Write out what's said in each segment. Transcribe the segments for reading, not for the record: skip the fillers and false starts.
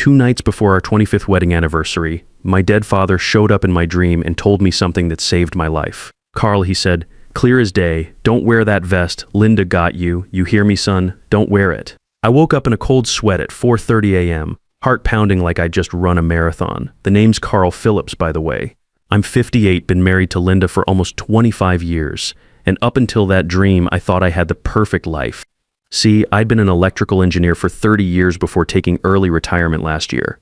2 nights before our 25th wedding anniversary, my dead father showed up in my dream and told me something that saved my life. "Carl," he said, "clear as day, don't wear that vest. Linda got you. You hear me, son? Don't wear it." I woke up in a cold sweat at 4:30 a.m., heart pounding like I'd just run a marathon. The name's Carl Phillips, by the way. I'm 58, been married to Linda for almost 25 years, and up until that dream, I thought I had the perfect life. See, I'd been an electrical engineer for 30 years before taking early retirement last year.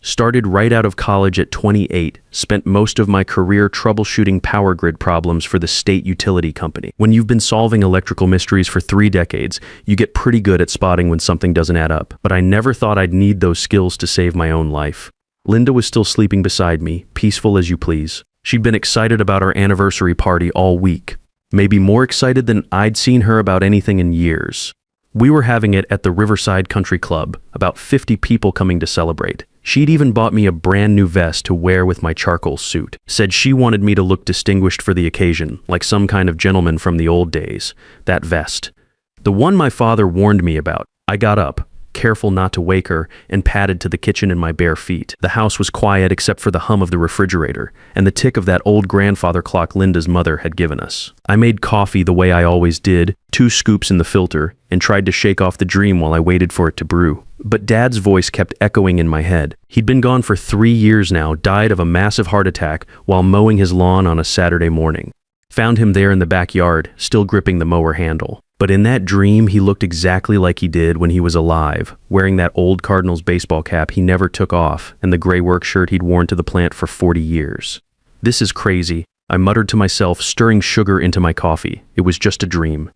Started right out of college at 28, spent most of my career troubleshooting power grid problems for the state utility company. When you've been solving electrical mysteries for 3 decades, you get pretty good at spotting when something doesn't add up. But I never thought I'd need those skills to save my own life. Linda was still sleeping beside me, peaceful as you please. She'd been excited about our anniversary party all week. Maybe more excited than I'd seen her about anything in years. We were having it at the Riverside Country Club, about 50 people coming to celebrate. She'd even bought me a brand new vest to wear with my charcoal suit. Said she wanted me to look distinguished for the occasion, like some kind of gentleman from the old days. That vest. The one my father warned me about. I got up, careful not to wake her, and padded to the kitchen in my bare feet. The house was quiet except for the hum of the refrigerator and the tick of that old grandfather clock Linda's mother had given us. I made coffee the way I always did, 2 scoops in the filter, and tried to shake off the dream while I waited for it to brew. But Dad's voice kept echoing in my head. He'd been gone for 3 years now, died of a massive heart attack while mowing his lawn on a Saturday morning. Found him there in the backyard, still gripping the mower handle. But in that dream, he looked exactly like he did when he was alive, wearing that old Cardinals baseball cap he never took off and the gray work shirt he'd worn to the plant for 40 years. "This is crazy," I muttered to myself, stirring sugar into my coffee. It was just a dream.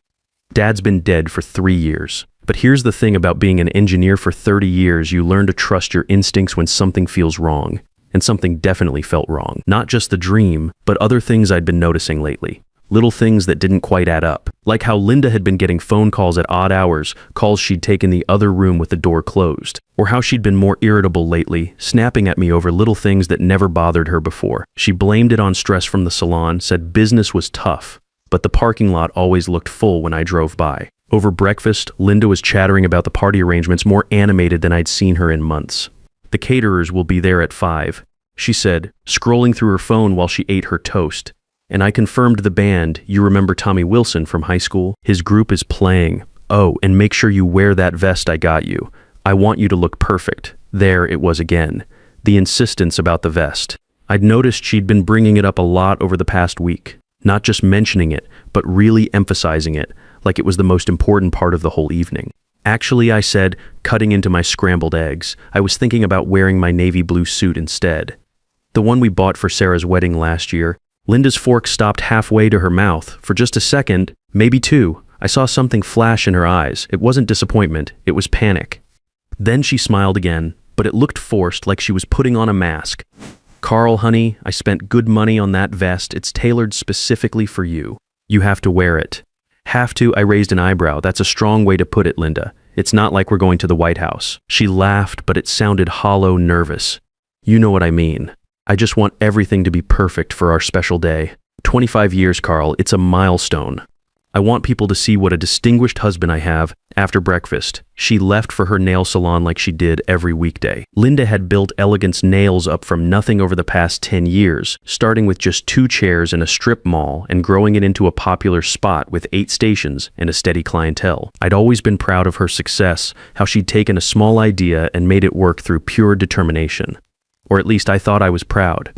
Dad's been dead for 3 years. But here's the thing about being an engineer for 30 years, you learn to trust your instincts when something feels wrong. And something definitely felt wrong. Not just the dream, but other things I'd been noticing lately. Little things that didn't quite add up. Like how Linda had been getting phone calls at odd hours, calls she'd taken the other room with the door closed. Or how she'd been more irritable lately, snapping at me over little things that never bothered her before. She blamed it on stress from the salon, said business was tough, but the parking lot always looked full when I drove by. Over breakfast, Linda was chattering about the party arrangements, more animated than I'd seen her in months. "The caterers will be there at 5, she said, scrolling through her phone while she ate her toast. And I confirmed the band. You remember Tommy Wilson from high school? His group is playing. Oh, and make sure you wear that vest I got you. I want you to look perfect." There it was again. The insistence about the vest. I'd noticed she'd been bringing it up a lot over the past week. Not just mentioning it, but really emphasizing it, like it was the most important part of the whole evening. "Actually," I said, cutting into my scrambled eggs, "I was thinking about wearing my navy blue suit instead. The one we bought for Sarah's wedding last year." Linda's fork stopped halfway to her mouth. For just a second, maybe 2, I saw something flash in her eyes. It wasn't disappointment, it was panic. Then she smiled again, but it looked forced, like she was putting on a mask. "Carl, honey, I spent good money on that vest. It's tailored specifically for you. You have to wear it." "Have to?" I raised an eyebrow. "That's a strong way to put it, Linda. It's not like we're going to the White House." She laughed, but it sounded hollow, nervous. "You know what I mean. I just want everything to be perfect for our special day. 25 years, Carl. It's a milestone. I want people to see what a distinguished husband I have." After breakfast, she left for her nail salon like she did every weekday. Linda had built Elegance Nails up from nothing over the past 10 years, starting with just 2 chairs in a strip mall and growing it into a popular spot with 8 stations and a steady clientele. I'd always been proud of her success, how she'd taken a small idea and made it work through pure determination. Or at least I thought I was proud.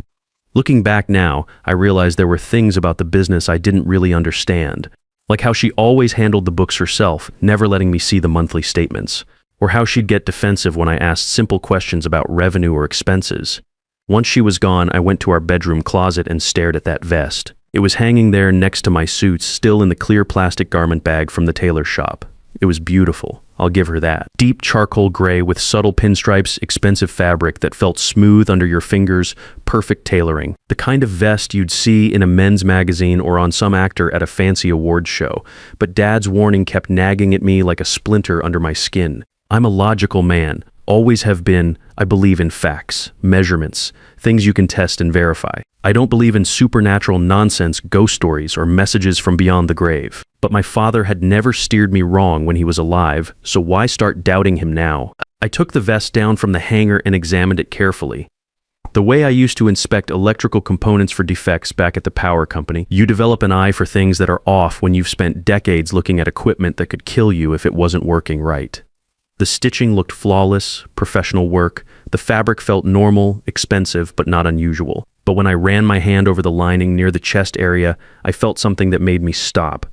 Looking back now, I realized there were things about the business I didn't really understand. Like how she always handled the books herself, never letting me see the monthly statements. Or how she'd get defensive when I asked simple questions about revenue or expenses. Once she was gone, I went to our bedroom closet and stared at that vest. It was hanging there next to my suits, still in the clear plastic garment bag from the tailor shop. It was beautiful. I'll give her that. Deep charcoal gray with subtle pinstripes, expensive fabric that felt smooth under your fingers, perfect tailoring. The kind of vest you'd see in a men's magazine or on some actor at a fancy awards show. But Dad's warning kept nagging at me like a splinter under my skin. I'm a logical man. Always have been. I believe in facts, measurements, things you can test and verify. I don't believe in supernatural nonsense, ghost stories, or messages from beyond the grave. But my father had never steered me wrong when he was alive, so why start doubting him now? I took the vest down from the hanger and examined it carefully. The way I used to inspect electrical components for defects back at the power company, you develop an eye for things that are off when you've spent decades looking at equipment that could kill you if it wasn't working right. The stitching looked flawless, professional work. The fabric felt normal, expensive, but not unusual. But when I ran my hand over the lining near the chest area, I felt something that made me stop.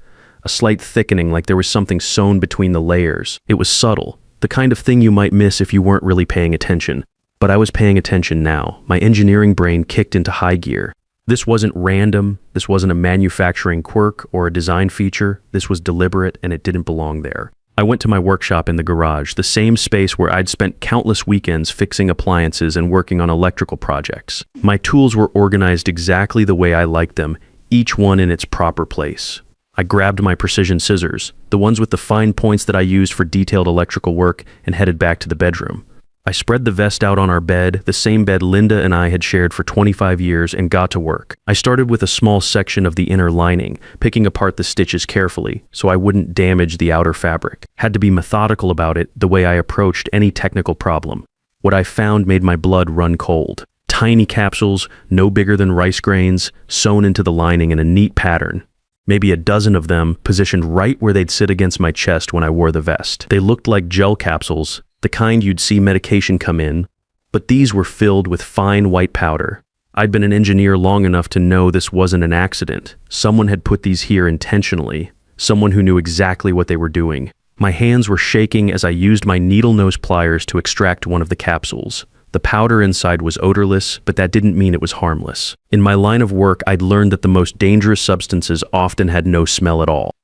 A slight thickening, like there was something sewn between the layers. It was subtle, the kind of thing you might miss if you weren't really paying attention. But I was paying attention now. My engineering brain kicked into high gear. This wasn't random. This wasn't a manufacturing quirk or a design feature. This was deliberate, and it didn't belong there. I went to my workshop in the garage, the same space where I'd spent countless weekends fixing appliances and working on electrical projects. My tools were organized exactly the way I liked them, each one in its proper place. I grabbed my precision scissors, the ones with the fine points that I used for detailed electrical work, and headed back to the bedroom. I spread the vest out on our bed, the same bed Linda and I had shared for 25 years, and got to work. I started with a small section of the inner lining, picking apart the stitches carefully, so I wouldn't damage the outer fabric. Had to be methodical about it, the way I approached any technical problem. What I found made my blood run cold. Tiny capsules, no bigger than rice grains, sewn into the lining in a neat pattern. Maybe a dozen of them, positioned right where they'd sit against my chest when I wore the vest. They looked like gel capsules, the kind you'd see medication come in, but these were filled with fine white powder. I'd been an engineer long enough to know this wasn't an accident. Someone had put these here intentionally, someone who knew exactly what they were doing. My hands were shaking as I used my needle-nose pliers to extract one of the capsules. The powder inside was odorless, but that didn't mean it was harmless. In my line of work, I'd learned that the most dangerous substances often had no smell at all.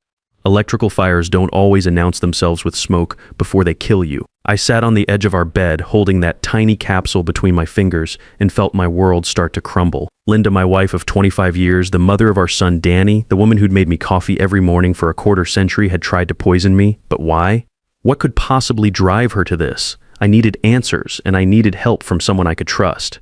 Electrical fires don't always announce themselves with smoke before they kill you. I sat on the edge of our bed, holding that tiny capsule between my fingers, and felt my world start to crumble. Linda, my wife of 25 years, the mother of our son Danny, the woman who'd made me coffee every morning for a quarter century, had tried to poison me. But why? What could possibly drive her to this? I needed answers, and I needed help from someone I could trust.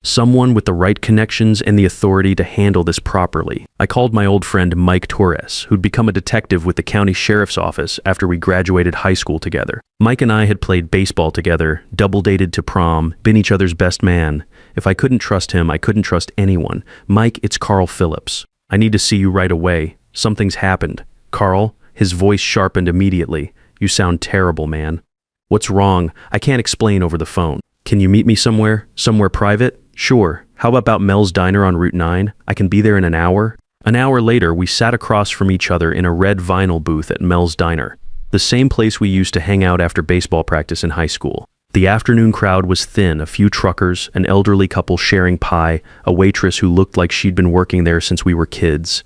Someone with the right connections and the authority to handle this properly. I called my old friend Mike Torres, who'd become a detective with the county sheriff's office after we graduated high school together. Mike and I had played baseball together, double-dated to prom, been each other's best man. If I couldn't trust him, I couldn't trust anyone. Mike, it's Carl Phillips. I need to see you right away. Something's happened. Carl, his voice sharpened immediately. You sound terrible, man. What's wrong? I can't explain over the phone. Can you meet me somewhere? Somewhere private? Sure. How about Mel's Diner on Route 9? I can be there in an hour. An hour later, we sat across from each other in a red vinyl booth at Mel's Diner, the same place we used to hang out after baseball practice in high school. The afternoon crowd was thin, a few truckers, an elderly couple sharing pie, a waitress who looked like she'd been working there since we were kids.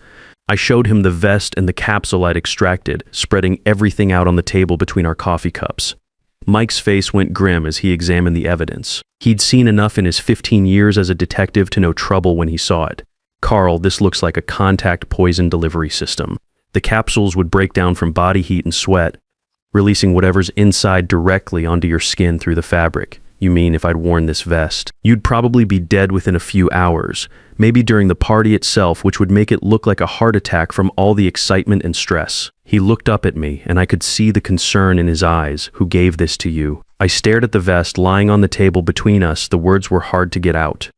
I showed him the vest and the capsule I'd extracted, spreading everything out on the table between our coffee cups. Mike's face went grim as he examined the evidence. He'd seen enough in his 15 years as a detective to know trouble when he saw it. Carl, this looks like a contact poison delivery system. The capsules would break down from body heat and sweat, releasing whatever's inside directly onto your skin through the fabric. You mean if I'd worn this vest? You'd probably be dead within a few hours, maybe during the party itself, which would make it look like a heart attack from all the excitement and stress. He looked up at me, and I could see the concern in his eyes. Who gave this to you? I stared at the vest lying on the table between us. The words were hard to get out.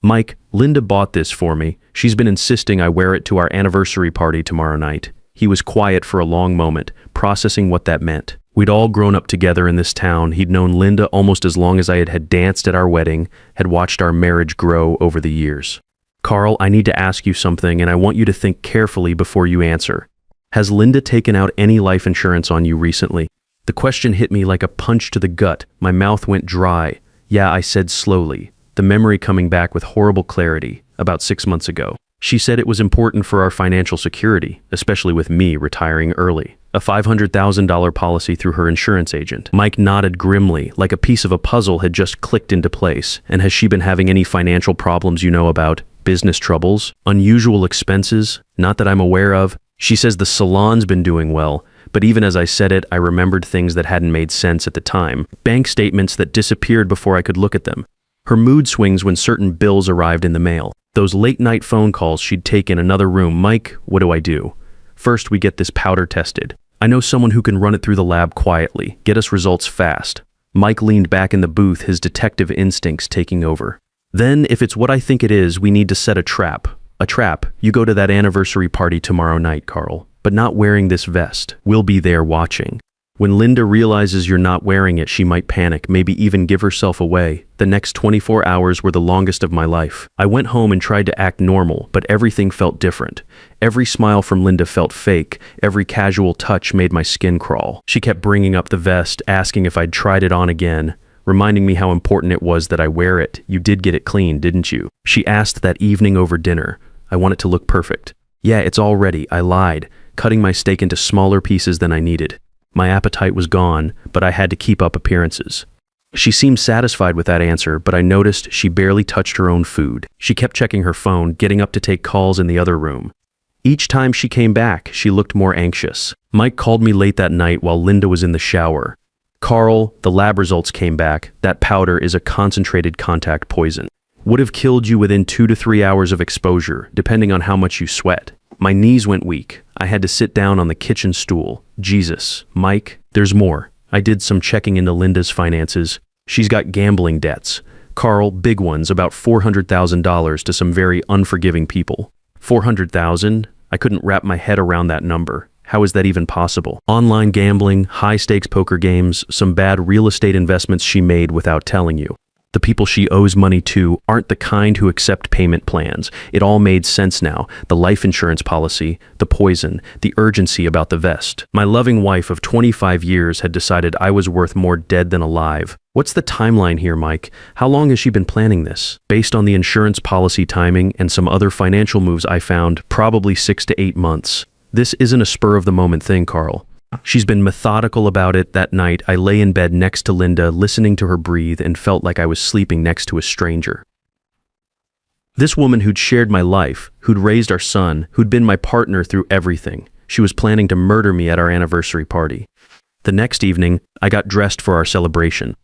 Mike, Linda bought this for me. She's been insisting I wear it to our anniversary party tomorrow night. He was quiet for a long moment, processing what that meant. We'd all grown up together in this town. He'd known Linda almost as long as I had danced at our wedding, had watched our marriage grow over the years. Carl, I need to ask you something, and I want you to think carefully before you answer. Has Linda taken out any life insurance on you recently? The question hit me like a punch to the gut. My mouth went dry. Yeah, I said slowly, the memory coming back with horrible clarity, about 6 months ago. She said it was important for our financial security, especially with me retiring early. A $500,000 policy through her insurance agent. Mike nodded grimly, like a piece of a puzzle had just clicked into place. And has she been having any financial problems you know about? Business troubles? Unusual expenses? Not that I'm aware of. She says the salon's been doing well, but even as I said it, I remembered things that hadn't made sense at the time. Bank statements that disappeared before I could look at them. Her mood swings when certain bills arrived in the mail. Those late-night phone calls she'd take in another room. Mike, what do I do? First, we get this powder tested. I know someone who can run it through the lab quietly, get us results fast. Mike leaned back in the booth, his detective instincts taking over. Then, if it's what I think it is, we need to set a trap. A trap. You go to that anniversary party tomorrow night, Carl, but not wearing this vest. We'll be there watching. When Linda realizes you're not wearing it, she might panic, maybe even give herself away. The next 24 hours were the longest of my life. I went home and tried to act normal, but everything felt different. Every smile from Linda felt fake. Every casual touch made my skin crawl. She kept bringing up the vest, asking if I'd tried it on again, reminding me how important it was that I wear it. You did get it clean, didn't you? She asked that evening over dinner. I want it to look perfect. Yeah, it's all ready. I lied, cutting my steak into smaller pieces than I needed. My appetite was gone, but I had to keep up appearances. She seemed satisfied with that answer, but I noticed she barely touched her own food. She kept checking her phone, getting up to take calls in the other room. Each time she came back, she looked more anxious. Mike called me late that night while Linda was in the shower. Carl, the lab results came back. That powder is a concentrated contact poison. Would have killed you within 2 to 3 hours of exposure, depending on how much you sweat. My knees went weak. I had to sit down on the kitchen stool. Jesus, Mike, there's more. I did some checking into Linda's finances. She's got gambling debts. Carl, big ones, about $400,000 to some very unforgiving people. $400,000? I couldn't wrap my head around that number. How is that even possible? Online gambling, high-stakes poker games, some bad real estate investments she made without telling you. The people she owes money to aren't the kind who accept payment plans. It all made sense now. The life insurance policy, the poison, the urgency about the vest. My loving wife of 25 years had decided I was worth more dead than alive. What's the timeline here, Mike? How long has she been planning this? Based on the insurance policy timing and some other financial moves I found, probably 6 to 8 months. This isn't a spur-of-the-moment thing, Carl. She's been methodical about it. That night, I lay in bed next to Linda, listening to her breathe, and felt like I was sleeping next to a stranger. This woman who'd shared my life, who'd raised our son, who'd been my partner through everything, she was planning to murder me at our anniversary party. The next evening, I got dressed for our celebration.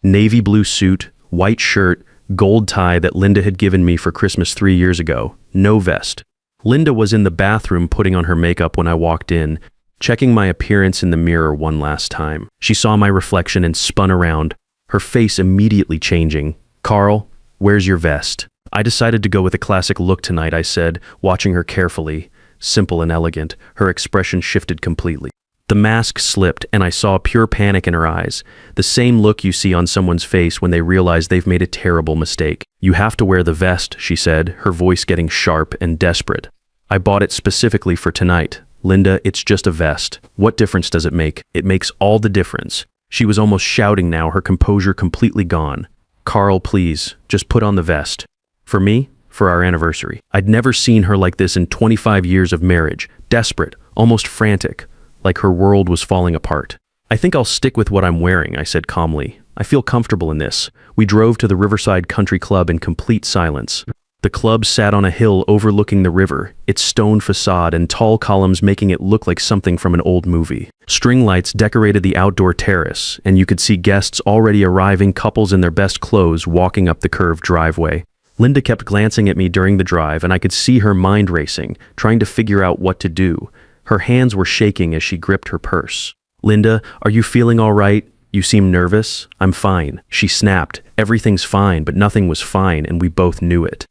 Navy blue suit, white shirt, gold tie that Linda had given me for Christmas 3 years ago, no vest. Linda was in the bathroom putting on her makeup when I walked in, checking my appearance in the mirror one last time. She saw my reflection and spun around, her face immediately changing. "Carl, where's your vest?" "I decided to go with a classic look tonight," I said, watching her carefully. Simple and elegant, her expression shifted completely. The mask slipped, and I saw pure panic in her eyes, the same look you see on someone's face when they realize they've made a terrible mistake. "You have to wear the vest," she said, her voice getting sharp and desperate. "I bought it specifically for tonight. Linda, it's just a vest. What difference does it make? It makes all the difference." She was almost shouting now, her composure completely gone. "Carl, please, just put on the vest." "For me? For our anniversary." I'd never seen her like this in 25 years of marriage, desperate, almost frantic, like her world was falling apart. "I think I'll stick with what I'm wearing," I said calmly. "I feel comfortable in this." We drove to the Riverside Country Club in complete silence. The club sat on a hill overlooking the river, its stone facade and tall columns making it look like something from an old movie. String lights decorated the outdoor terrace, and you could see guests already arriving, couples in their best clothes walking up the curved driveway. Linda kept glancing at me during the drive, and I could see her mind racing, trying to figure out what to do. Her hands were shaking as she gripped her purse. "Linda, are you feeling all right? You seem nervous." "I'm fine," she snapped. "Everything's fine," but nothing was fine, and we both knew it.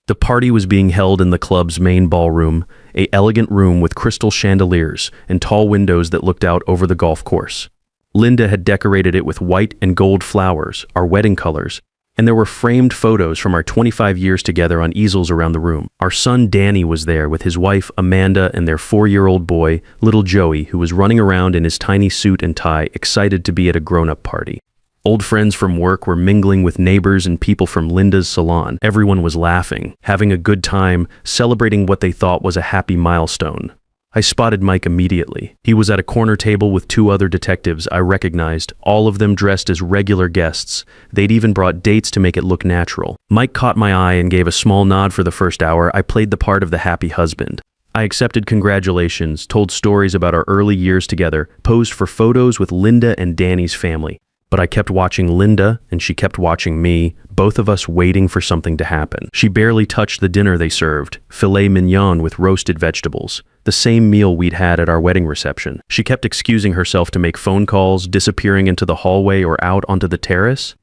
The party was being held in the club's main ballroom, an elegant room with crystal chandeliers and tall windows that looked out over the golf course. Linda had decorated it with white and gold flowers, our wedding colors, and there were framed photos from our 25 years together on easels around the room. Our son Danny was there with his wife Amanda and their 4-year-old boy, little Joey, who was running around in his tiny suit and tie, excited to be at a grown-up party. Old friends from work were mingling with neighbors and people from Linda's salon. Everyone was laughing, having a good time, celebrating what they thought was a happy milestone. I spotted Mike immediately. He was at a corner table with 2 other detectives I recognized, all of them dressed as regular guests. They'd even brought dates to make it look natural. Mike caught my eye and gave a small nod. For the first hour, I played the part of the happy husband. I accepted congratulations, told stories about our early years together, posed for photos with Linda and Danny's family. But I kept watching Linda, and she kept watching me, both of us waiting for something to happen. She barely touched the dinner they served, filet mignon with roasted vegetables, the same meal we'd had at our wedding reception. She kept excusing herself to make phone calls, disappearing into the hallway or out onto the terrace.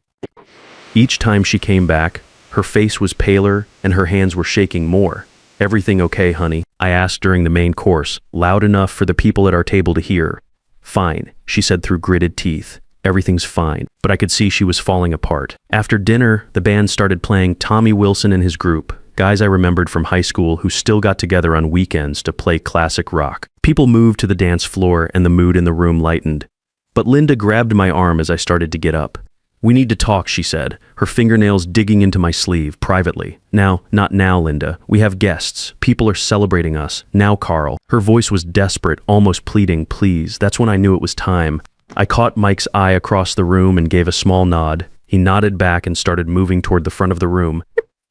Each time she came back, her face was paler and her hands were shaking more. "Everything okay, honey?" I asked during the main course, loud enough for the people at our table to hear. "Fine," she said through gritted teeth. "Everything's fine," but I could see she was falling apart. After dinner, the band started playing Tommy Wilson and his group, guys I remembered from high school who still got together on weekends to play classic rock. People moved to the dance floor and the mood in the room lightened. But Linda grabbed my arm as I started to get up. "We need to talk," she said, her fingernails digging into my sleeve, privately. "Now, not now, Linda. We have guests. People are celebrating us. Now, Carl." Her voice was desperate, almost pleading, "Please." That's when I knew it was time. I caught Mike's eye across the room and gave a small nod. He nodded back and started moving toward the front of the room.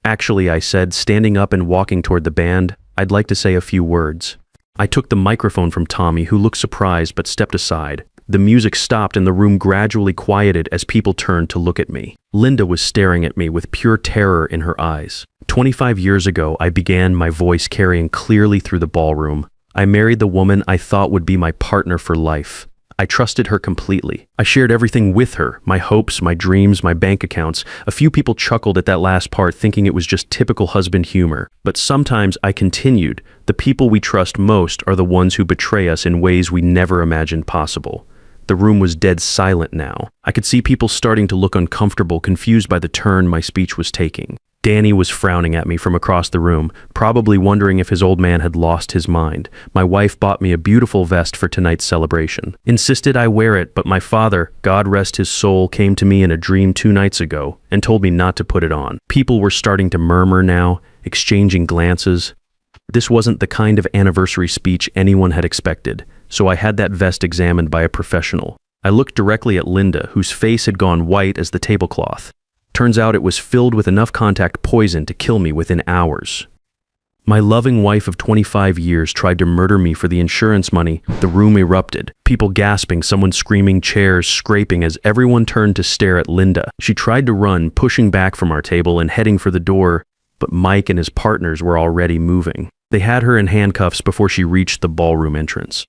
"Actually," I said, standing up and walking toward the band, "I'd like to say a few words." I took the microphone from Tommy, who looked surprised but stepped aside. The music stopped and the room gradually quieted as people turned to look at me. Linda was staring at me with pure terror in her eyes. 25 years ago, I began my voice carrying clearly through the ballroom. I married the woman I thought would be my partner for life. I trusted her completely. I shared everything with her, my hopes, my dreams, my bank accounts. A few people chuckled at that last part, thinking it was just typical husband humor. But sometimes I continued, the people we trust most are the ones who betray us in ways we never imagined possible. The room was dead silent now. I could see people starting to look uncomfortable, confused by the turn my speech was taking. Danny was frowning at me from across the room, probably wondering if his old man had lost his mind. My wife bought me a beautiful vest for tonight's celebration. Insisted I wear it, but my father, God rest his soul, came to me in a dream 2 nights ago and told me not to put it on. People were starting to murmur now, exchanging glances. This wasn't the kind of anniversary speech anyone had expected, so I had that vest examined by a professional. I looked directly at Linda, whose face had gone white as the tablecloth. Turns out it was filled with enough contact poison to kill me within hours. My loving wife of 25 years tried to murder me for the insurance money. The room erupted. People gasping, someone screaming, chairs scraping as everyone turned to stare at Linda. She tried to run, pushing back from our table and heading for the door, but Mike and his partners were already moving. They had her in handcuffs before she reached the ballroom entrance.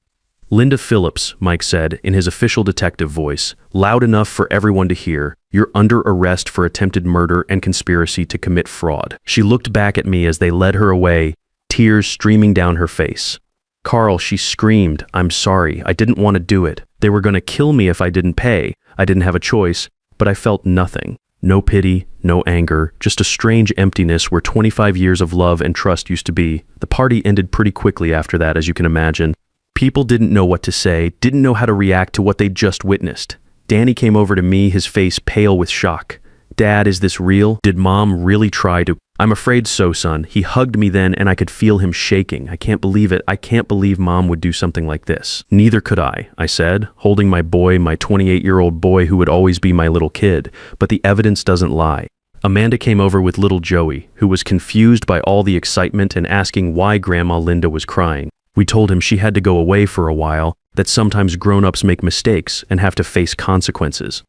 "Linda Phillips," Mike said in his official detective voice, loud enough for everyone to hear, "you're under arrest for attempted murder and conspiracy to commit fraud." She looked back at me as they led her away, tears streaming down her face. "Carl," she screamed, "I'm sorry. I didn't want to do it. They were going to kill me if I didn't pay. I didn't have a choice, but I felt nothing. No pity, no anger, just a strange emptiness where 25 years of love and trust used to be." The party ended pretty quickly after that, as you can imagine. People didn't know what to say, didn't know how to react to what they'd just witnessed. Danny came over to me, his face pale with shock. "Dad, is this real? Did Mom really try to—" "I'm afraid so, son." He hugged me then and I could feel him shaking. "I can't believe it. I can't believe Mom would do something like this." "Neither could I said, holding my boy, my 28-year-old boy who would always be my little kid. "But the evidence doesn't lie." Amanda came over with little Joey, who was confused by all the excitement and asking why Grandma Linda was crying. We told him she had to go away for a while, that sometimes grown-ups make mistakes and have to face consequences.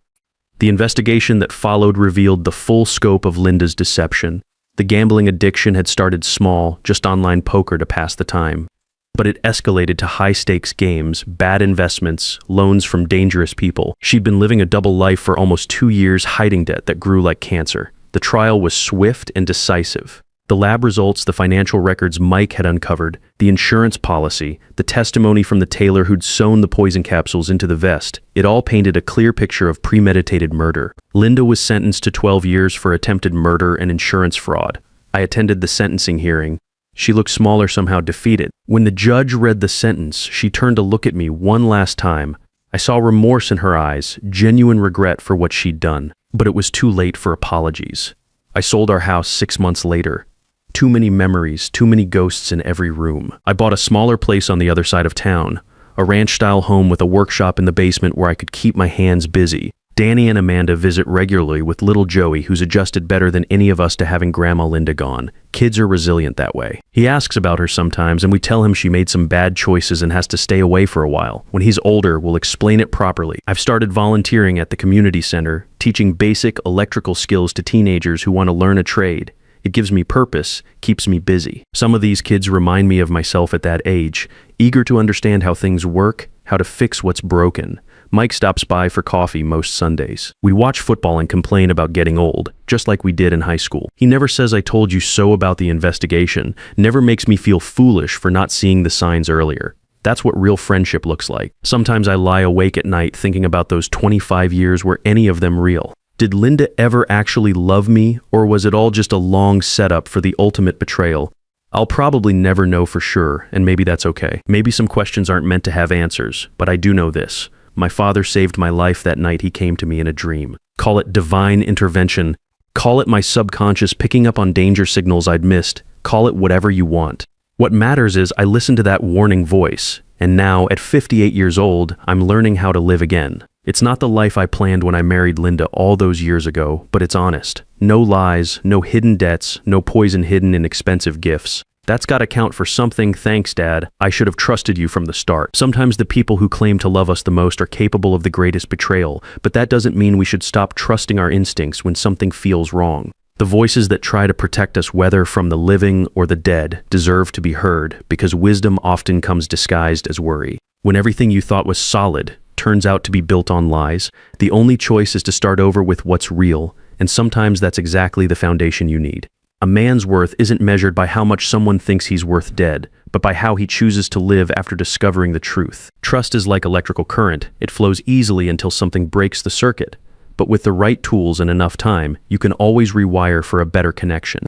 The investigation that followed revealed the full scope of Linda's deception. The gambling addiction had started small, just online poker to pass the time. But it escalated to high-stakes games, bad investments, loans from dangerous people. She'd been living a double life for almost 2 years, hiding debt that grew like cancer. The trial was swift and decisive. The lab results, the financial records Mike had uncovered, the insurance policy, the testimony from the tailor who'd sewn the poison capsules into the vest, it all painted a clear picture of premeditated murder. Linda was sentenced to 12 years for attempted murder and insurance fraud. I attended the sentencing hearing. She looked smaller, somehow defeated. When the judge read the sentence, she turned to look at me one last time. I saw remorse in her eyes, genuine regret for what she'd done. But it was too late for apologies. I sold our house 6 months later. Too many memories, too many ghosts in every room. I bought a smaller place on the other side of town, a ranch-style home with a workshop in the basement where I could keep my hands busy. Danny and Amanda visit regularly with little Joey, who's adjusted better than any of us to having Grandma Linda gone. Kids are resilient that way. He asks about her sometimes, and we tell him she made some bad choices and has to stay away for a while. When he's older, we'll explain it properly. I've started volunteering at the community center, teaching basic electrical skills to teenagers who want to learn a trade. It gives me purpose, keeps me busy. Some of these kids remind me of myself at that age, eager to understand how things work, how to fix what's broken. Mike stops by for coffee most Sundays. We watch football and complain about getting old, just like we did in high school. He never says I told you so about the investigation, never makes me feel foolish for not seeing the signs earlier. That's what real friendship looks like. Sometimes I lie awake at night thinking about those 25 years. Were any of them real? Did Linda ever actually love me, or was it all just a long setup for the ultimate betrayal? I'll probably never know for sure, and maybe that's okay. Maybe some questions aren't meant to have answers, but I do know this. My father saved my life that night he came to me in a dream. Call it divine intervention. Call it my subconscious picking up on danger signals I'd missed. Call it whatever you want. What matters is I listened to that warning voice, and now, at 58 years old, I'm learning how to live again. It's not the life I planned when I married Linda all those years ago, but it's honest. No lies, no hidden debts, no poison hidden in expensive gifts. That's gotta count for something. Thanks, Dad. I should have trusted you from the start. Sometimes the people who claim to love us the most are capable of the greatest betrayal, but that doesn't mean we should stop trusting our instincts when something feels wrong. The voices that try to protect us, whether from the living or the dead, deserve to be heard, because wisdom often comes disguised as worry. When everything you thought was solid turns out to be built on lies, the only choice is to start over with what's real, and sometimes that's exactly the foundation you need. A man's worth isn't measured by how much someone thinks he's worth dead, but by how he chooses to live after discovering the truth. Trust is like electrical current. It flows easily until something breaks the circuit. But with the right tools and enough time, you can always rewire for a better connection.